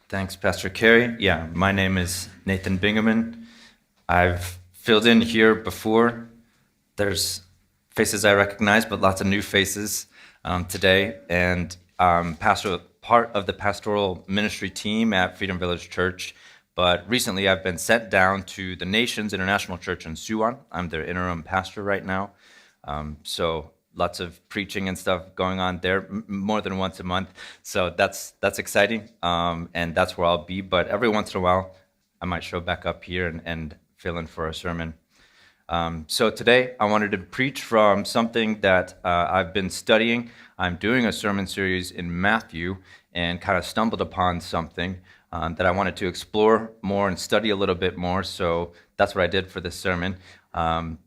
Thanks, Pastor Carey. Yeah, my name is Nathan Bingaman. I've filled in here before. There's faces I recognize, but lots of new faces today. And part of the pastoral ministry team at Freedom Village Church. But recently I've been sent down to the Nations International Church in Suwon. I'm their interim pastor right now. So lots of preaching and stuff going on there more than once a month. So that's exciting, and that's where I'll be. But every once in a while, I might show back up here and fill in for a sermon. So today, I wanted to preach from something that I've been studying. I'm doing a sermon series in Matthew and kind of stumbled upon something that I wanted to explore more and study a little bit more. So that's what I did for this sermon.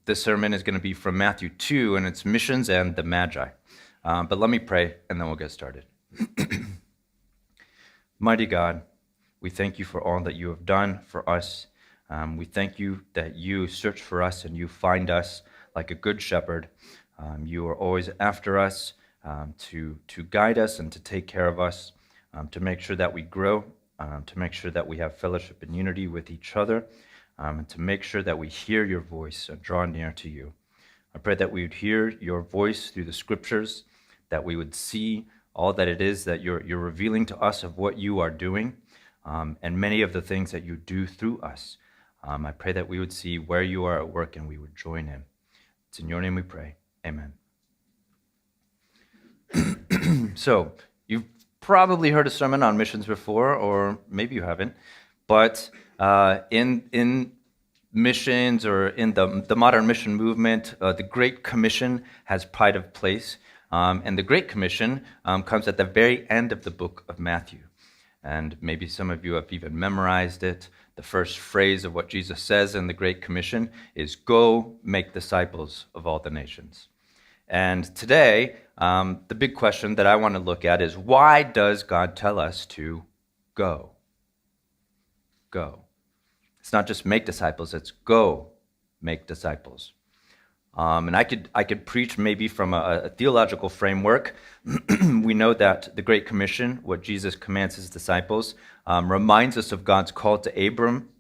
This sermon is going to be from Matthew 2, and it's missions and the Magi. But let me pray, and then we'll get started. Mighty God, we thank you for all that you have done for us. We thank you that you search for us and you find us like a good shepherd. You are always after us to guide us and to take care of us, to make sure that we grow, to make sure that we have fellowship and unity with each other, and to make sure that we hear your voice and draw near to you. I pray that we would hear your voice through the scriptures, that we would see all that it is that you're revealing to us of what you are doing, and many of the things that you do through us. I pray that we would see where you are at work and we would join in. It's in your name we pray. Amen. So, you've probably heard a sermon on missions before, or maybe you haven't, but in missions or in the modern mission movement, the Great Commission has pride of place, and the Great Commission comes at the very end of the book of Matthew. And maybe some of you have even memorized it. The first phrase of what Jesus says in the Great Commission is, "Go make disciples of all the nations." And today, the big question that I want to look at is, why does God tell us to go? Go. It's not just make disciples, it's go make disciples. And I could preach maybe from a theological framework. We know that the Great Commission, what Jesus commands his disciples, reminds us of God's call to Abram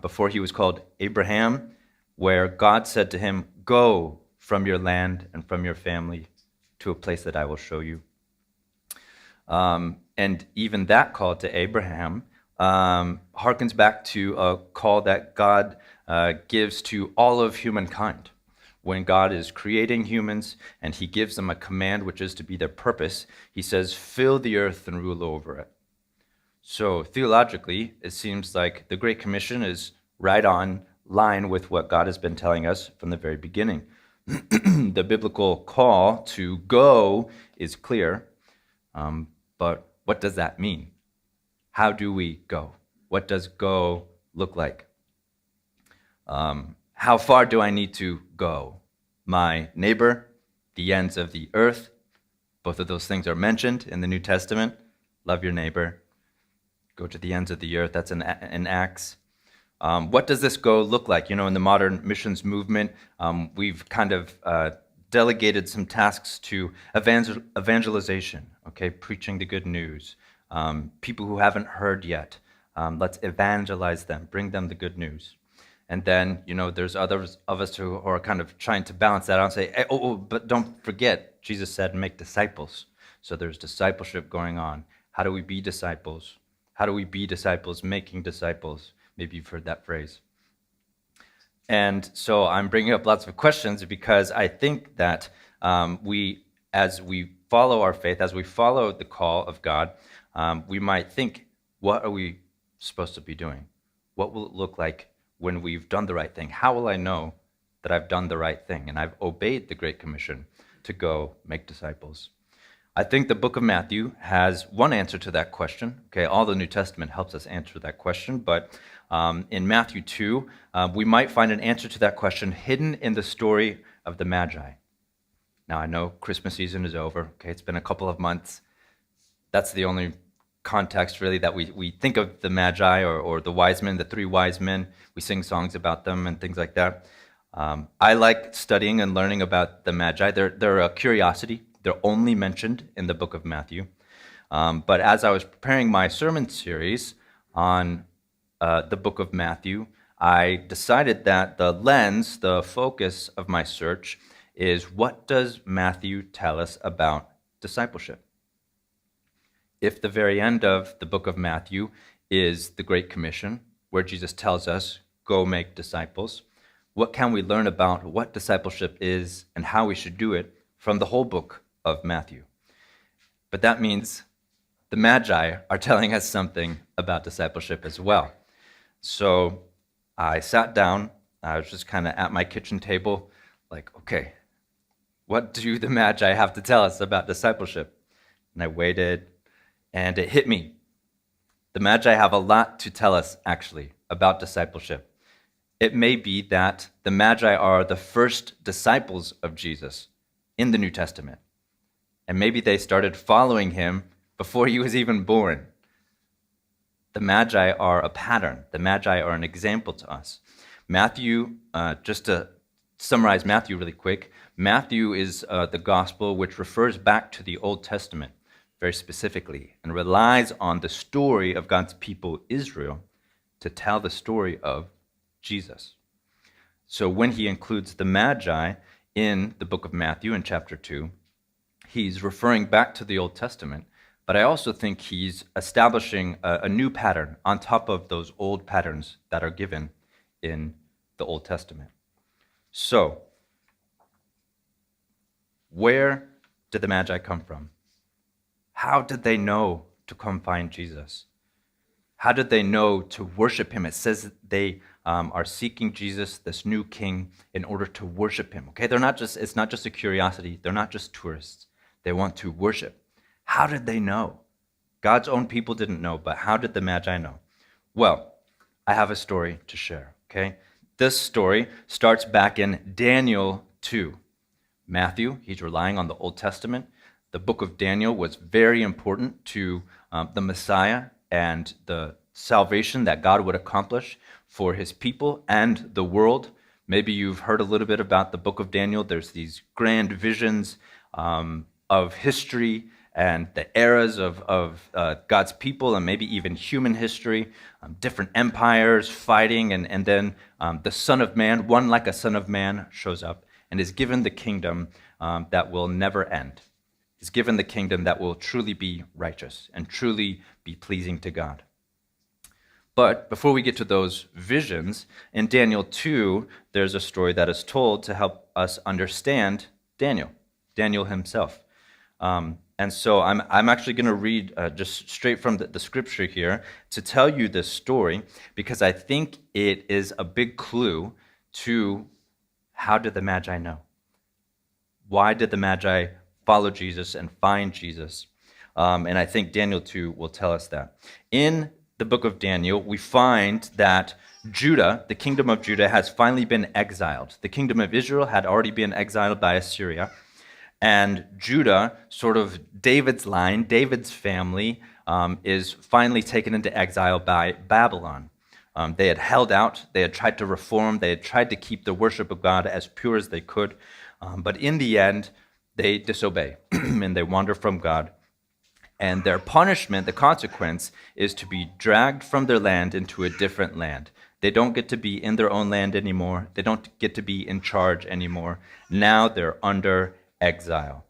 before he was called Abraham, where God said to him, "Go from your land and from your family to a place that I will show you." And even that call to Abraham harkens back to a call that God gives to all of humankind. When God is creating humans and he gives them a command, which is to be their purpose, he says, "Fill the earth and rule over it." So theologically, it seems like the Great Commission is right on line with what God has been telling us from the very beginning. The biblical call to go is clear, but what does that mean? How do we go? What does go look like? How far do I need to go? My neighbor, the ends of the earth. Both of those things are mentioned in the New Testament. Love your neighbor. Go to the ends of the earth. That's in Acts. What does this go look like? You know, in the modern missions movement, we've kind of delegated some tasks to evangelization, okay? Preaching the good news. People who haven't heard yet, let's evangelize them, bring them the good news. And then, you know, there's others of us who are kind of trying to balance that out and say, hey, but don't forget, Jesus said, make disciples. So there's discipleship going on. How do we be disciples? How do we be disciples, making disciples? Maybe you've heard that phrase. And so I'm bringing up lots of questions because I think that as we follow our faith, as we follow the call of God, we might think, what are we supposed to be doing? What will it look like when we've done the right thing? How will I know that I've done the right thing and I've obeyed the Great Commission to go make disciples? I think the book of Matthew has one answer to that question. Okay, all the New Testament helps us answer that question, but in Matthew 2, we might find an answer to that question hidden in the story of the Magi. Now, I know Christmas season is over. Okay, it's been a couple of months. That's the only context, really, that we think of the Magi or the wise men, the three wise men. We sing songs about them and things like that. I like studying and learning about the Magi. They're a curiosity. They're only mentioned in the book of Matthew. But as I was preparing my sermon series on the book of Matthew, I decided that the lens, the focus of my search is, what does Matthew tell us about discipleship? If the very end of the book of Matthew is the Great Commission, where Jesus tells us, go make disciples, what can we learn about what discipleship is and how we should do it from the whole book of Matthew? But that means the Magi are telling us something about discipleship as well. So I sat down, I was just kind of at my kitchen table, like, okay, what do the Magi have to tell us about discipleship? And I waited, and it hit me. The Magi have a lot to tell us, actually, about discipleship. It may be that the Magi are the first disciples of Jesus in the New Testament. And maybe they started following him before he was even born. The Magi are a pattern. The Magi are an example to us. Matthew, just to summarize Matthew really quick, Matthew is the gospel which refers back to the Old Testament very specifically and relies on the story of God's people, Israel, to tell the story of Jesus. So when he includes the Magi in the book of Matthew in chapter 2, he's referring back to the Old Testament, but I also think he's establishing a new pattern on top of those old patterns that are given in the Old Testament. So, where did the Magi come from? How did they know to come find Jesus? How did they know to worship him? It says that they are seeking Jesus, this new king, in order to worship him. Okay, it's not just a curiosity. They're not just tourists. They want to worship. How did they know? God's own people didn't know, but how did the Magi know? Well, I have a story to share, okay? This story starts back in Daniel 2. Matthew, he's relying on the Old Testament. The book of Daniel was very important to the Messiah and the salvation that God would accomplish for his people and the world. Maybe you've heard a little bit about the book of Daniel. There's these grand visions of history and the eras of God's people and maybe even human history, different empires fighting, and then the Son of Man, one like a Son of Man, shows up and is given the kingdom that will never end. He's given the kingdom that will truly be righteous and truly be pleasing to God. But before we get to those visions, in Daniel 2, there's a story that is told to help us understand Daniel himself. And so I'm actually going to read just straight from the scripture here to tell you this story, because I think it is a big clue to how did the Magi know? Why did the Magi follow Jesus and find Jesus? And I think Daniel 2 will tell us that. In the book of Daniel, we find that Judah, the kingdom of Judah, has finally been exiled. The kingdom of Israel had already been exiled by Assyria. And Judah, sort of David's line, David's family, is finally taken into exile by Babylon. They had held out, they had tried to reform, they had tried to keep the worship of God as pure as they could, but in the end, they disobey and they wander from God. And their punishment, the consequence, is to be dragged from their land into a different land. They don't get to be in their own land anymore. They don't get to be in charge anymore. Now they're under exile.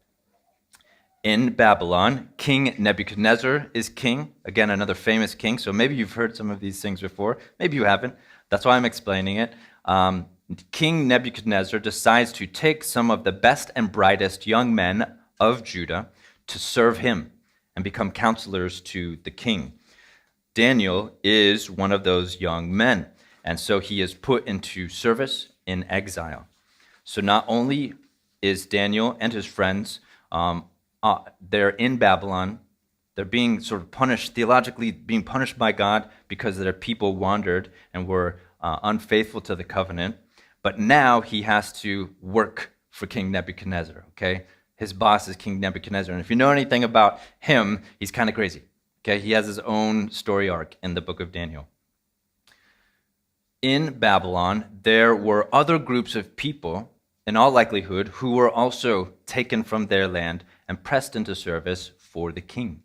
In Babylon, King Nebuchadnezzar is king. Again, another famous king. So maybe you've heard some of these things before. Maybe you haven't. That's why I'm explaining it. King Nebuchadnezzar decides to take some of the best and brightest young men of Judah to serve him and become counselors to the king. Daniel is one of those young men, and so he is put into service in exile. So not only is Daniel and his friends, they're in Babylon, they're being sort of punished, theologically being punished by God because their people wandered and were unfaithful to the covenant, but now he has to work for King Nebuchadnezzar, okay? His boss is King Nebuchadnezzar, and if you know anything about him, he's kind of crazy, okay? He has his own story arc in the book of Daniel. In Babylon, there were other groups of people, in all likelihood, who were also taken from their land and pressed into service for the king.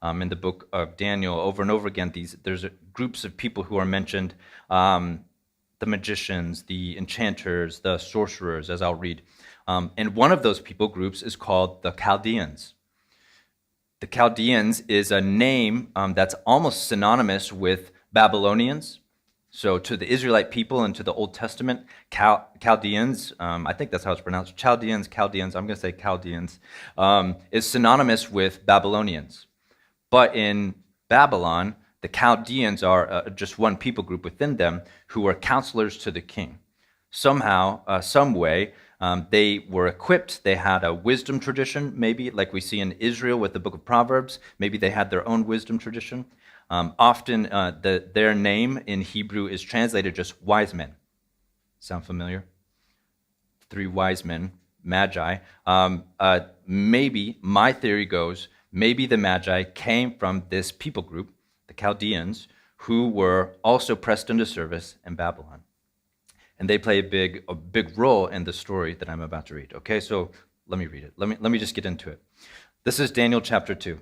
in the book of Daniel over and over again. There's groups of people who are mentioned, the magicians, the enchanters, the sorcerers, as I'll read. And one of those people groups is called the Chaldeans. The Chaldeans is a name that's almost synonymous with Babylonians. So to the Israelite people and to the Old Testament, Chaldeans, I think that's how it's pronounced, Chaldeans, I'm going to say Chaldeans, is synonymous with Babylonians. But in Babylon, the Chaldeans are just one people group within them who are counselors to the king. Somehow, some way, they were equipped. They had a wisdom tradition, maybe like we see in Israel with the book of Proverbs. Maybe they had their own wisdom tradition. Often their name in Hebrew is translated just wise men. Sound familiar? 3 wise men, Magi. Maybe, my theory goes, maybe the Magi came from this people group, the Chaldeans, who were also pressed into service in Babylon. And they play a big role in the story that I'm about to read. Okay, so let me read it. Let me just get into it. This is Daniel chapter 2,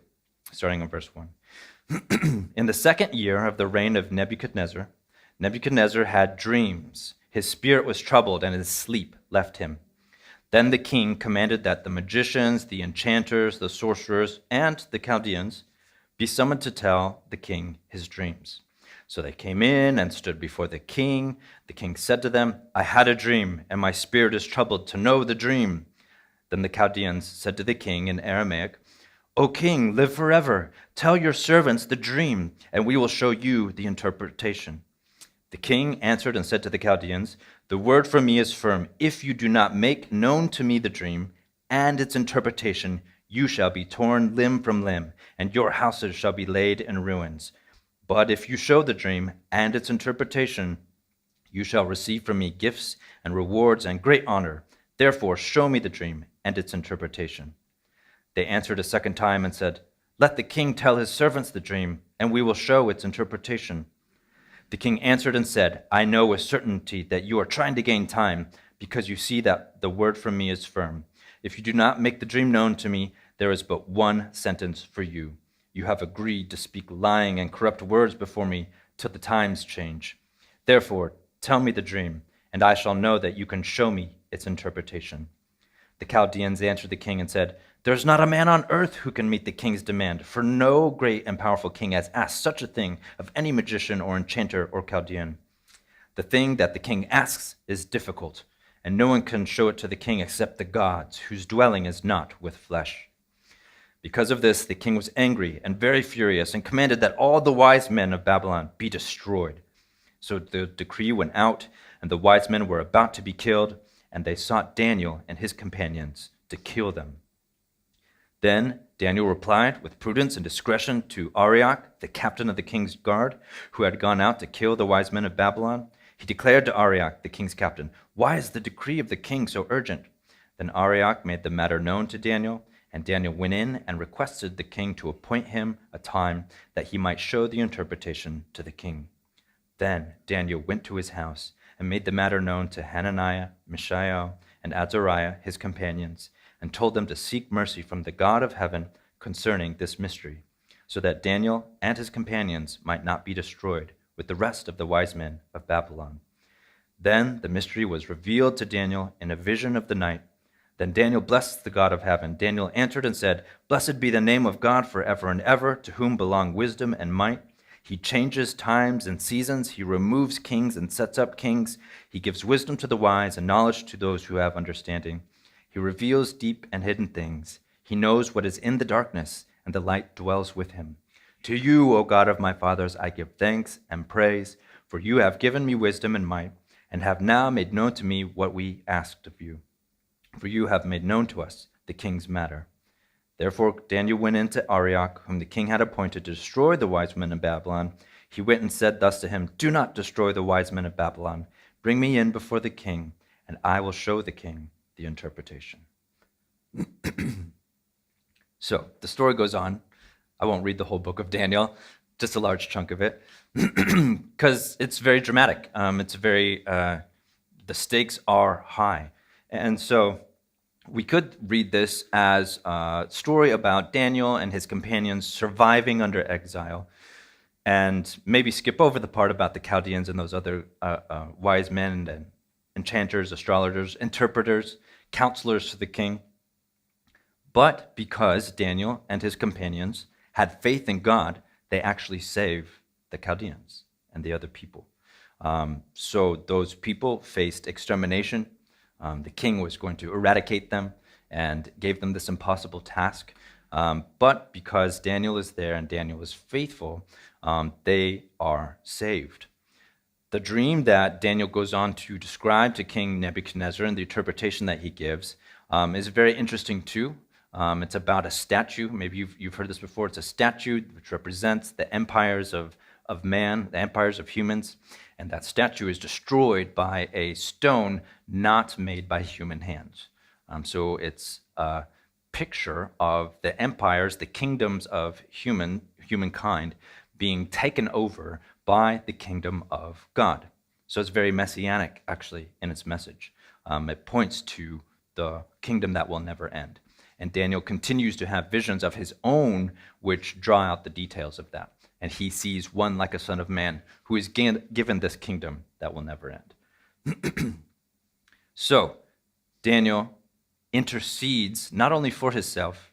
starting in verse 1. In the 2nd year of the reign of Nebuchadnezzar, Nebuchadnezzar had dreams. His spirit was troubled, and his sleep left him. Then the king commanded that the magicians, the enchanters, the sorcerers, and the Chaldeans be summoned to tell the king his dreams. So they came in and stood before the king. The king said to them, "I had a dream, and my spirit is troubled to know the dream." Then the Chaldeans said to the king in Aramaic, "O king, live forever. Tell your servants the dream, and we will show you the interpretation." The king answered and said to the Chaldeans, "The word from me is firm. If you do not make known to me the dream and its interpretation, you shall be torn limb from limb, and your houses shall be laid in ruins. But if you show the dream and its interpretation, you shall receive from me gifts and rewards and great honor. Therefore, show me the dream and its interpretation." They answered a second time and said, "Let the king tell his servants the dream, and we will show its interpretation." The king answered and said, "I know with certainty that you are trying to gain time, because you see that the word from me is firm. If you do not make the dream known to me, there is but one sentence for you. You have agreed to speak lying and corrupt words before me till the times change. Therefore, tell me the dream, and I shall know that you can show me its interpretation." The Chaldeans answered the king and said, "There is not a man on earth who can meet the king's demand, for no great and powerful king has asked such a thing of any magician or enchanter or Chaldean. The thing that the king asks is difficult, and no one can show it to the king except the gods, whose dwelling is not with flesh." Because of this, the king was angry and very furious and commanded that all the wise men of Babylon be destroyed. So the decree went out, and the wise men were about to be killed, and they sought Daniel and his companions to kill them. Then Daniel replied with prudence and discretion to Arioch, the captain of the king's guard, who had gone out to kill the wise men of Babylon. He declared to Arioch, the king's captain, "Why is the decree of the king so urgent?" Then Arioch made the matter known to Daniel, and Daniel went in and requested the king to appoint him a time that he might show the interpretation to the king. Then Daniel went to his house and made the matter known to Hananiah, Mishael, and Azariah, his companions, and told them to seek mercy from the God of heaven concerning this mystery, so that Daniel and his companions might not be destroyed with the rest of the wise men of Babylon. Then the mystery was revealed to Daniel in a vision of the night. Then Daniel blessed the God of heaven. Daniel answered and said, "Blessed be the name of God forever and ever, to whom belong wisdom and might. He changes times and seasons. He removes kings and sets up kings. He gives wisdom to the wise and knowledge to those who have understanding. He reveals deep and hidden things. He knows what is in the darkness, and the light dwells with him. To you, O God of my fathers, I give thanks and praise, for you have given me wisdom and might, and have now made known to me what we asked of you. For you have made known to us the king's matter." Therefore Daniel went in to Arioch, whom the king had appointed to destroy the wise men of Babylon. He went and said thus to him, "Do not destroy the wise men of Babylon. Bring me in before the king, and I will show the king the interpretation." So the story goes on. I won't read the whole book of Daniel, just a large chunk of it, because it's very dramatic. The stakes are high. And so we could read this as a story about Daniel and his companions surviving under exile, and maybe skip over the part about the Chaldeans and those other wise men and enchanters, astrologers, interpreters, counselors to the king. But because Daniel and his companions had faith in God, they actually saved the Chaldeans and the other people. So those people faced extermination. The king was going to eradicate them and gave them this impossible task. But because Daniel is there and Daniel is faithful, they are saved. The dream that Daniel goes on to describe to King Nebuchadnezzar and the interpretation that he gives is very interesting too. It's about a statue. Maybe you've heard this before. It's a statue which represents the empires of man, the empires of humans. And that statue is destroyed by a stone not made by human hands. So it's a picture of the empires, the kingdoms of humankind being taken over by the kingdom of God. So it's very messianic, actually, in its message. It points to the kingdom that will never end. And Daniel continues to have visions of his own which draw out the details of that. And he sees one like a son of man who is given this kingdom that will never end. So Daniel intercedes not only for himself,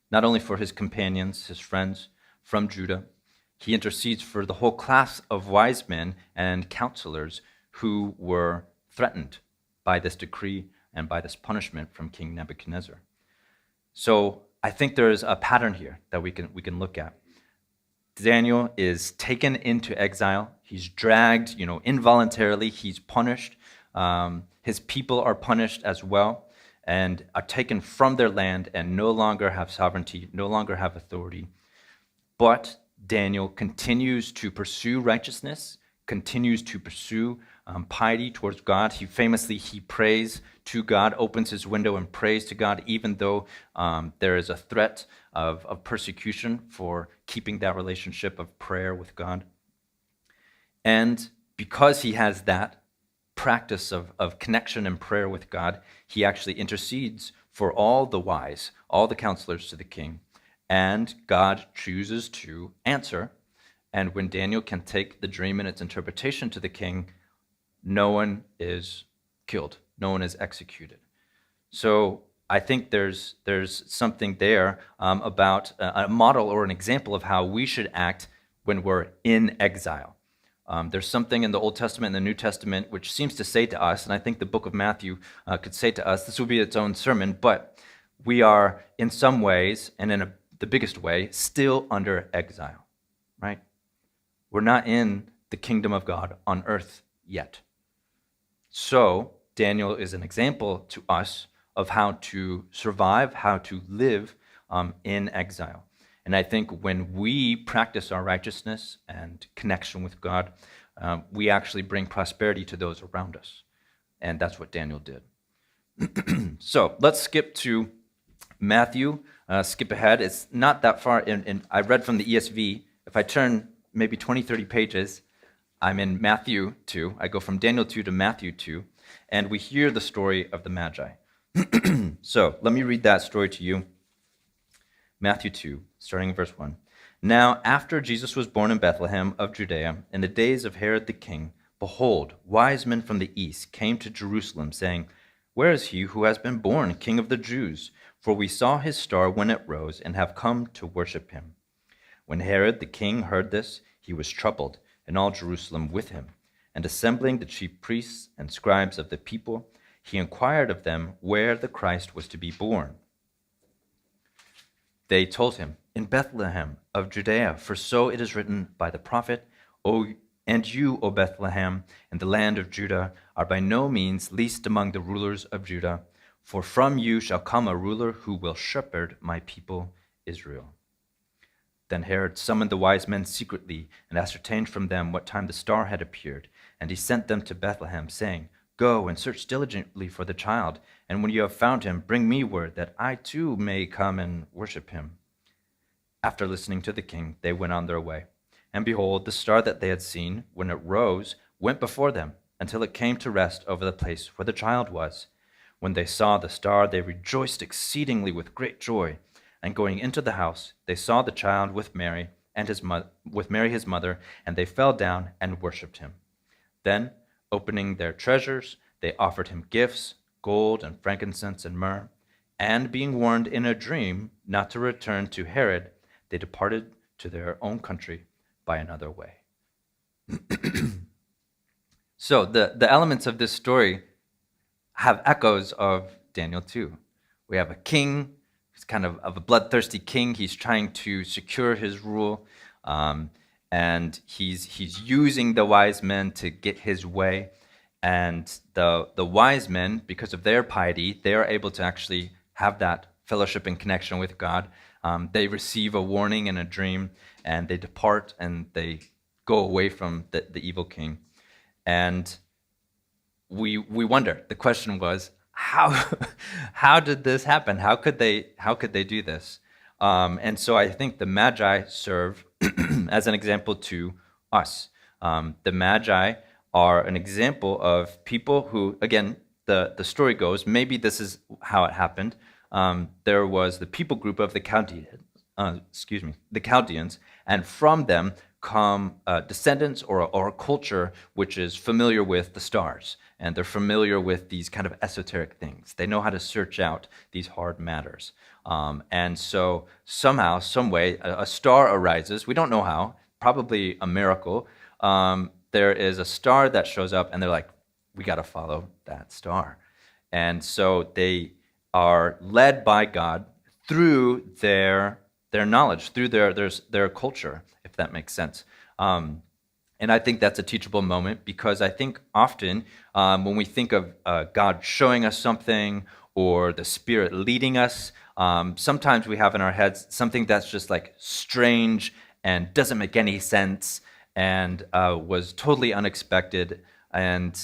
not only for his companions, his friends from Judah, he intercedes for the whole class of wise men and counselors who were threatened by this decree and by this punishment from King Nebuchadnezzar. So I think there is a pattern here that we can look at. Daniel is taken into exile. He's dragged, involuntarily. He's punished. His people are punished as well and are taken from their land and no longer have sovereignty, no longer have authority. But Daniel continues to pursue righteousness, continues to pursue piety towards God. He prays to God, opens his window and prays to God, even though there is a threat of persecution for keeping that relationship of prayer with God. And because he has that practice of connection and prayer with God, he actually intercedes for all the wise, all the counselors to the king, and God chooses to answer. And when Daniel can take the dream and its interpretation to the king, no one is killed, no one is executed. So I think there's something there about a model or an example of how we should act when we're in exile. There's something in the Old Testament and the New Testament which seems to say to us, and I think the book of Matthew could say to us, this will be its own sermon, but we are in some ways, and in the biggest way, still under exile, right? We're not in the kingdom of God on earth yet. So Daniel is an example to us of how to survive, how to live in exile. And I think when we practice our righteousness and connection with God, we actually bring prosperity to those around us. And that's what Daniel did. So let's skip to Matthew, skip ahead. It's not that far. I read from the ESV. If I turn maybe 20, 30 pages, I'm in Matthew 2. I go from Daniel 2 to Matthew 2, and we hear the story of the Magi. So let me read that story to you. Matthew 2, starting in verse 1. Now, after Jesus was born in Bethlehem of Judea, in the days of Herod the king, behold, wise men from the east came to Jerusalem, saying, Where is he who has been born King of the Jews? For we saw his star when it rose, and have come to worship him. When Herod the king heard this, he was troubled, and all Jerusalem with him. And assembling the chief priests and scribes of the people, he inquired of them where the Christ was to be born. They told him, In Bethlehem of Judea, for so it is written by the prophet, And you, O Bethlehem, in the land of Judah, are by no means least among the rulers of Judah, for from you shall come a ruler who will shepherd my people Israel. Then Herod summoned the wise men secretly and ascertained from them what time the star had appeared. And he sent them to Bethlehem, saying, Go and search diligently for the child, and when you have found him, bring me word that I too may come and worship him. After listening to the king, they went on their way. And behold, the star that they had seen, when it rose, went before them, until it came to rest over the place where the child was. When they saw the star, they rejoiced exceedingly with great joy. And going into the house, they saw the child with Mary and with Mary his mother, and they fell down and worshipped him. Then, opening their treasures, they offered him gifts, gold and frankincense and myrrh. And being warned in a dream not to return to Herod, they departed to their own country by another way. So the elements of this story have echoes of Daniel 2. We have a king, he's kind of a bloodthirsty king. He's trying to secure his rule, and he's using the wise men to get his way. And the wise men, because of their piety, they are able to actually have that fellowship and connection with God. They receive a warning in a dream, and they depart and they go away from the evil king. And we wonder. The question was, how did this happen? How could they do this? And so I think the Magi serve as an example to us. The Magi are an example of people who, again, the story goes, maybe this is how it happened. There was the people group of the Chaldeans, and from them come descendants or a culture which is familiar with the stars, and they're familiar with these kind of esoteric things. They know how to search out these hard matters. And so somehow, some way, a star arises. We don't know how, probably a miracle. There is a star that shows up, and they're like, we got to follow that star. And so they are led by God through their knowledge, through their culture, if that makes sense. And I think that's a teachable moment, because I think often when we think of God showing us something or the Spirit leading us, sometimes we have in our heads something that's just like strange and doesn't make any sense and was totally unexpected. And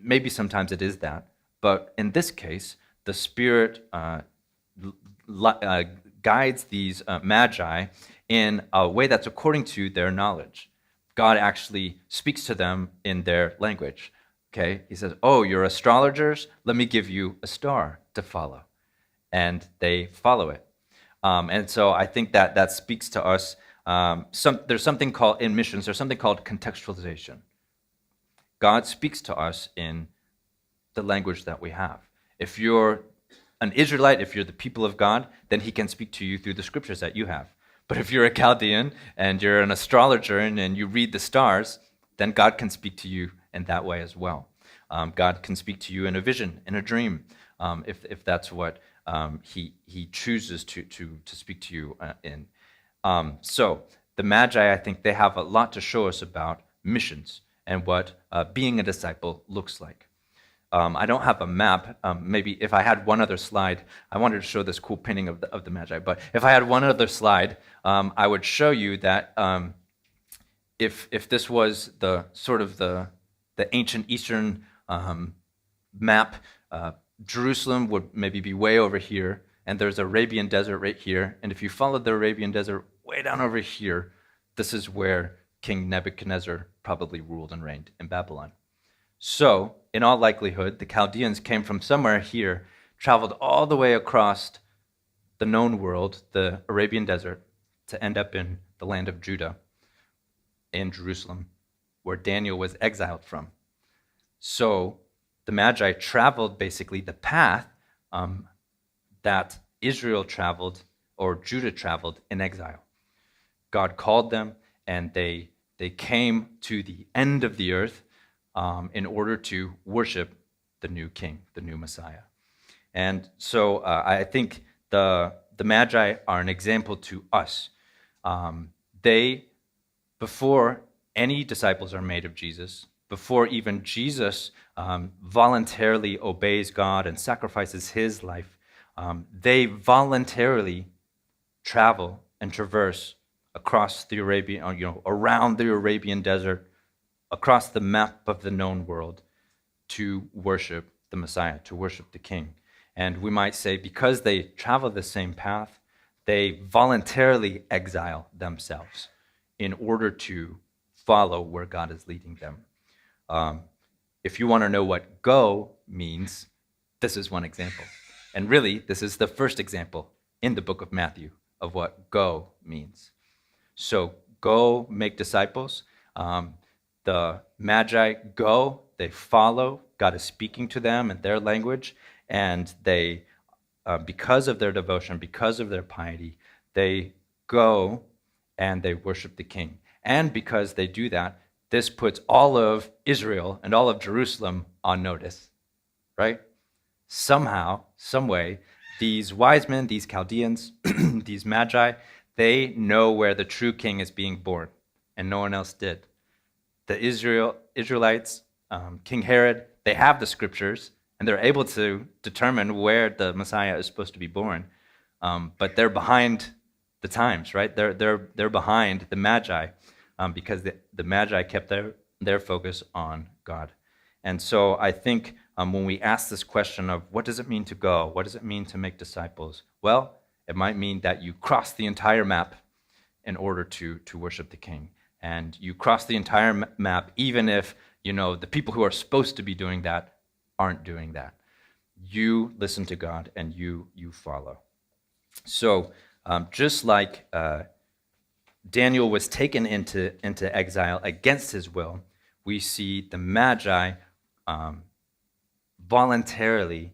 maybe sometimes it is that. But in this case, the Spirit guides these Magi in a way that's according to their knowledge. God actually speaks to them in their language. Okay, he says, "Oh, you're astrologers? Let me give you a star to follow," and they follow it. And so I think that speaks to us. There's something called in missions. There's something called contextualization. God speaks to us in the language that we have. If you're an Israelite, if you're the people of God, then he can speak to you through the scriptures that you have. But if you're a Chaldean and you're an astrologer and you read the stars, then God can speak to you in that way as well. God can speak to you in a vision, in a dream, if that's what he chooses to speak to you in. So the Magi, I think they have a lot to show us about missions and what being a disciple looks like. I don't have a map. Maybe if I had one other slide, I wanted to show this cool painting of the Magi. But if I had one other slide, I would show you that if this was the sort of the ancient Eastern map, Jerusalem would maybe be way over here, and there's Arabian desert right here. And if you follow the Arabian desert way down over here, this is where King Nebuchadnezzar probably ruled and reigned in Babylon. So, in all likelihood, the Chaldeans came from somewhere here, traveled all the way across the known world, the Arabian desert, to end up in the land of Judah, in Jerusalem, where Daniel was exiled from. So, the Magi traveled basically the path that Israel traveled, or Judah traveled, in exile. God called them, and they came to the end of the earth in order to worship the new king, the new Messiah. And so I think the Magi are an example to us. They, before any disciples are made of Jesus, before even Jesus voluntarily obeys God and sacrifices his life, they voluntarily travel and traverse across the around the Arabian desert, across the map of the known world, to worship the Messiah, to worship the King. And we might say, because they travel the same path, they voluntarily exile themselves in order to follow where God is leading them. If you want to know what go means, this is one example. And really, this is the first example in the book of Matthew of what go means. So go make disciples. The Magi go, they follow. God is speaking to them in their language, and they, because of their devotion, because of their piety, they go and they worship the king. And because they do that, this puts all of Israel and all of Jerusalem on notice, right? Somehow, some way, these wise men, these Chaldeans, these Magi, they know where the true king is being born, and no one else did. The Israelites, King Herod, they have the scriptures, and they're able to determine where the Messiah is supposed to be born, but they're behind the times, right? They're behind the Magi, because the Magi kept their focus on God. And so I think when we ask this question of what does it mean to go, what does it mean to make disciples? Well, it might mean that you cross the entire map in order to worship the King. And you cross the entire map even if, the people who are supposed to be doing that aren't doing that. You listen to God and you follow. So just like Daniel was taken into exile against his will, we see the Magi voluntarily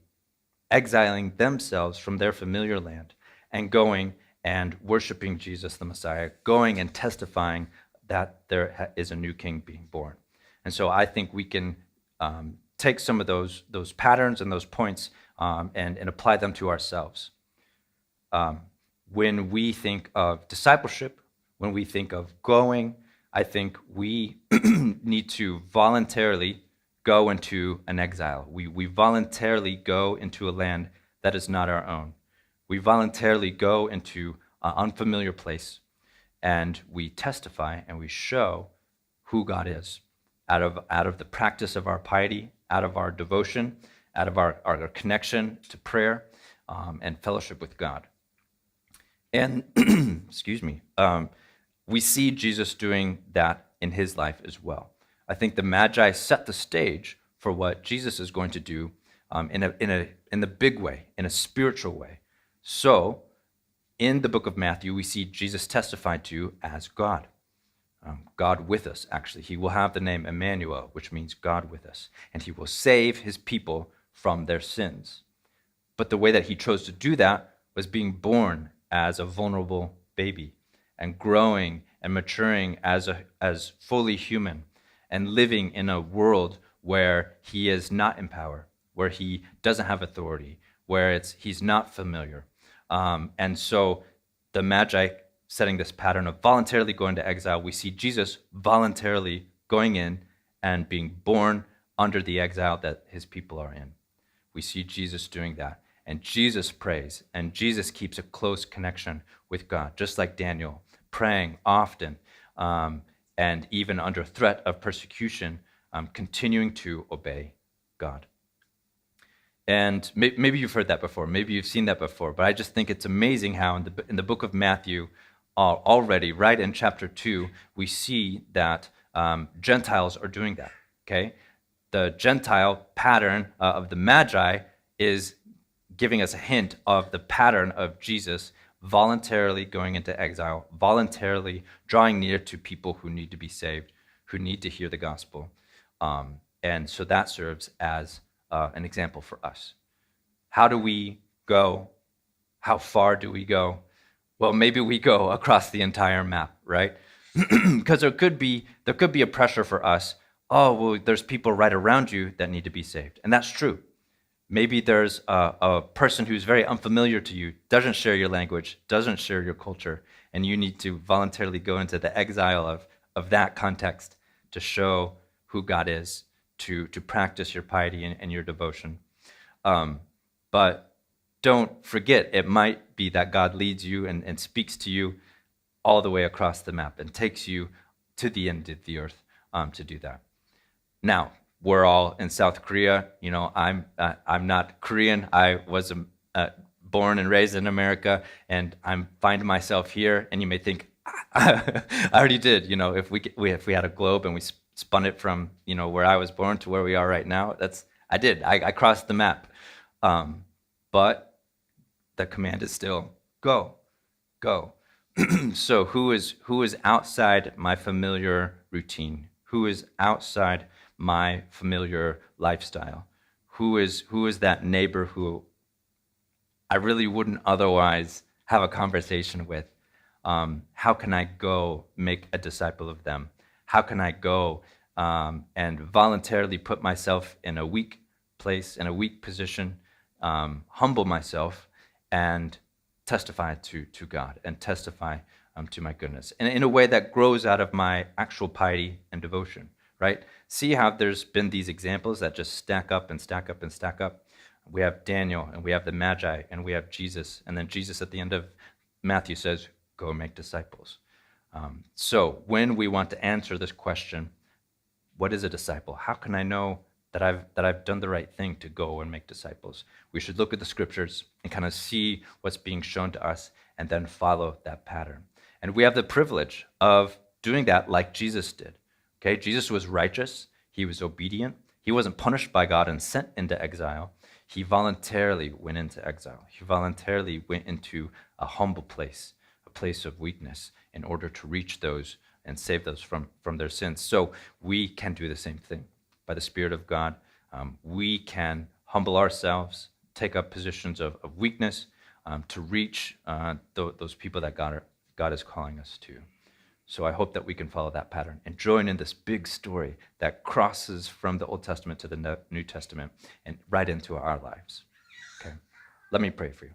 exiling themselves from their familiar land and going and worshiping Jesus the Messiah, going and testifying that there is a new king being born. And so I think we can take some of those patterns and those points and apply them to ourselves. When we think of discipleship, when we think of going, I think we need to voluntarily go into an exile. We voluntarily go into a land that is not our own. We voluntarily go into an unfamiliar place, and we testify and we show who God is out of the practice of our piety, out of our devotion, out of our connection to prayer and fellowship with God. And, excuse me, we see Jesus doing that in his life as well. I think the Magi set the stage for what Jesus is going to do in the big way, in a spiritual way. So, in the book of Matthew, we see Jesus testified to as God. God with us, actually. He will have the name Emmanuel, which means God with us. And he will save his people from their sins. But the way that he chose to do that was being born as a vulnerable baby and growing and maturing as fully human and living in a world where he is not in power, where he doesn't have authority, where he's not familiar. And so the Magi setting this pattern of voluntarily going to exile, we see Jesus voluntarily going in and being born under the exile that his people are in. We see Jesus doing that. And Jesus prays, and Jesus keeps a close connection with God, just like Daniel, praying often, and even under threat of persecution, continuing to obey God. And maybe you've heard that before, maybe you've seen that before, but I just think it's amazing how in the book of Matthew, already, right in chapter 2, we see that Gentiles are doing that, okay? The Gentile pattern of the Magi is giving us a hint of the pattern of Jesus voluntarily going into exile, voluntarily drawing near to people who need to be saved, who need to hear the gospel. And so that serves as an example for us. How do we go? How far do we go? Well, maybe we go across the entire map, right? Because there could be a pressure for us. Oh, well, there's people right around you that need to be saved. And that's true. Maybe there's a person who's very unfamiliar to you, doesn't share your language, doesn't share your culture, and you need to voluntarily go into the exile of that context to show who God is, to practice your piety and your devotion. But don't forget, it might be that God leads you and speaks to you all the way across the map and takes you to the end of the earth to do that. Now, we're all in South Korea. I'm not Korean. I was born and raised in America, and I'm finding myself here. And you may think, I already did. If we had a globe and we spun it from where I was born to where we are right now, I did. I crossed the map. But the command is still go, go. So who is outside my familiar routine? Who is outside my familiar lifestyle? Who is that neighbor who I really wouldn't otherwise have a conversation with? How can I go make a disciple of them? How can I go and voluntarily put myself in a weak place, in a weak position, humble myself, and testify to God and testify to my goodness, and in a way that grows out of my actual piety and devotion, right? See how there's been these examples that just stack up and stack up and stack up. We have Daniel, and we have the Magi, and we have Jesus, and then Jesus at the end of Matthew says, go make disciples. So when we want to answer this question, what is a disciple? How can I know that I've done the right thing to go and make disciples? We should look at the scriptures and kind of see what's being shown to us and then follow that pattern. And we have the privilege of doing that like Jesus did. Okay, Jesus was righteous. He was obedient. He wasn't punished by God and sent into exile. He voluntarily went into exile. He voluntarily went into a humble place, a place of weakness, in order to reach those and save those from their sins. So we can do the same thing. By the Spirit of God, we can humble ourselves, take up positions of weakness to reach those people that God is calling us to. So I hope that we can follow that pattern and join in this big story that crosses from the Old Testament to the New Testament and right into our lives. Okay, let me pray for you.